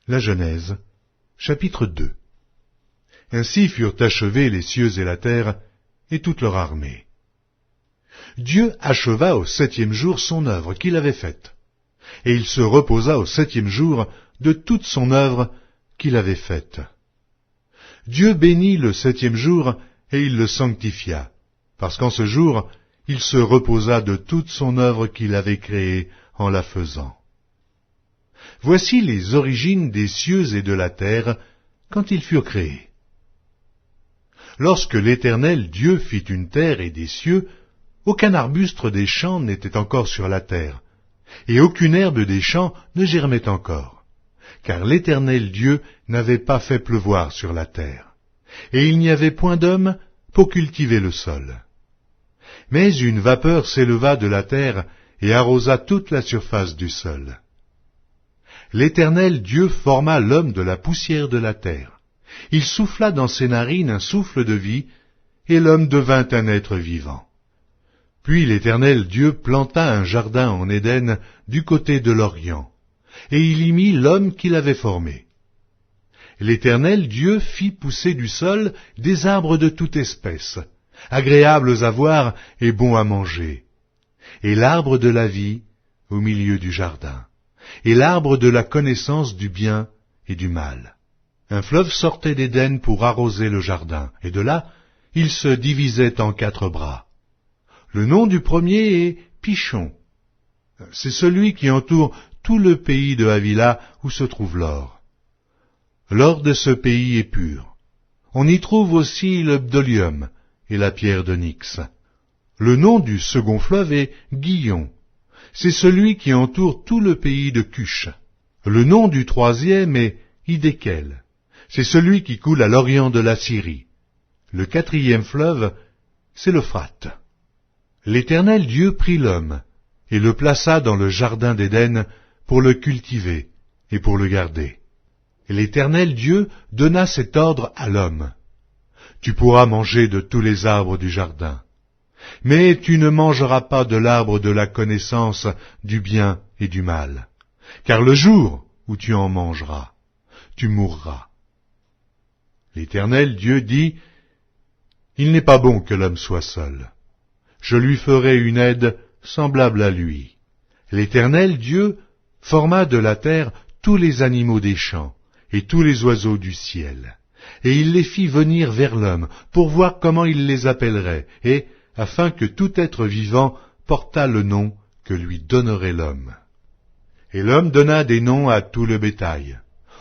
La Genèse, chapitre 2. Ainsi furent achevés les cieux et la terre, et toute leur armée. Dieu acheva au 7e jour son œuvre qu'il avait faite, et il se reposa au 7e jour de toute son œuvre qu'il avait faite. Dieu bénit le 7e jour, et il le sanctifia, parce qu'en ce jour, il se reposa de toute son œuvre qu'il avait créée en la faisant. Voici les origines des cieux et de la terre quand ils furent créés. Lorsque l'Éternel Dieu fit une terre et des cieux, aucun arbuste des champs n'était encore sur la terre, et aucune herbe des champs ne germait encore, car l'Éternel Dieu n'avait pas fait pleuvoir sur la terre, et il n'y avait point d'homme pour cultiver le sol. Mais une vapeur s'éleva de la terre et arrosa toute la surface du sol. L'Éternel Dieu forma l'homme de la poussière de la terre. Il souffla dans ses narines un souffle de vie, et l'homme devint un être vivant. Puis l'Éternel Dieu planta un jardin en Éden du côté de l'Orient, et il y mit l'homme qu'il avait formé. L'Éternel Dieu fit pousser du sol des arbres de toute espèce, agréables à voir et bons à manger, et l'arbre de la vie au milieu du jardin, et l'arbre de la connaissance du bien et du mal. Un fleuve sortait d'Éden pour arroser le jardin, et de là, il se divisait en 4 bras. Le nom du premier est Pishon. C'est celui qui entoure tout le pays de Havila où se trouve l'or. L'or de ce pays est pur. On y trouve aussi le bdolium et la pierre d'onyx. Le nom du second fleuve est Gihon. C'est celui qui entoure tout le pays de Cush. Le nom du troisième est Hiddekel. C'est celui qui coule à l'orient de la Syrie. Le 4e fleuve, c'est l'Euphrate. L'Éternel Dieu prit l'homme et le plaça dans le jardin d'Éden pour le cultiver et pour le garder. Et l'Éternel Dieu donna cet ordre à l'homme. Tu pourras manger de tous les arbres du jardin, mais tu ne mangeras pas de l'arbre de la connaissance du bien et du mal, car le jour où tu en mangeras, tu mourras. L'Éternel Dieu dit, il n'est pas bon que l'homme soit seul. Je lui ferai une aide semblable à lui. L'Éternel Dieu forma de la terre tous les animaux des champs et tous les oiseaux du ciel, et il les fit venir vers l'homme pour voir comment il les appellerait, et afin que tout être vivant portât le nom que lui donnerait l'homme. Et l'homme donna des noms à tout le bétail,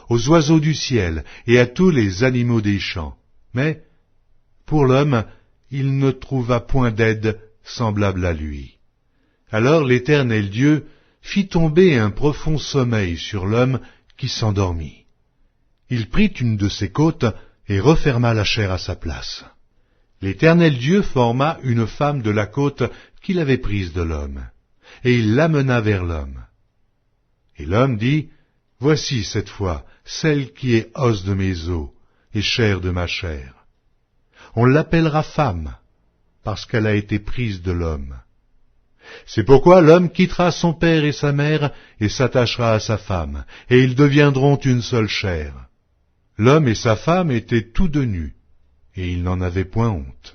aux oiseaux du ciel et à tous les animaux des champs. Mais, pour l'homme, il ne trouva point d'aide semblable à lui. Alors l'Éternel Dieu fit tomber un profond sommeil sur l'homme qui s'endormit. Il prit une de ses côtes et referma la chair à sa place. L'Éternel Dieu forma une femme de la côte qu'il avait prise de l'homme, et il l'amena vers l'homme. Et l'homme dit, voici cette fois celle qui est os de mes os et chair de ma chair. On l'appellera femme, parce qu'elle a été prise de l'homme. C'est pourquoi l'homme quittera son père et sa mère et s'attachera à sa femme, et ils deviendront une seule chair. L'homme et sa femme étaient tous deux nus, et ils n'en avaient point honte.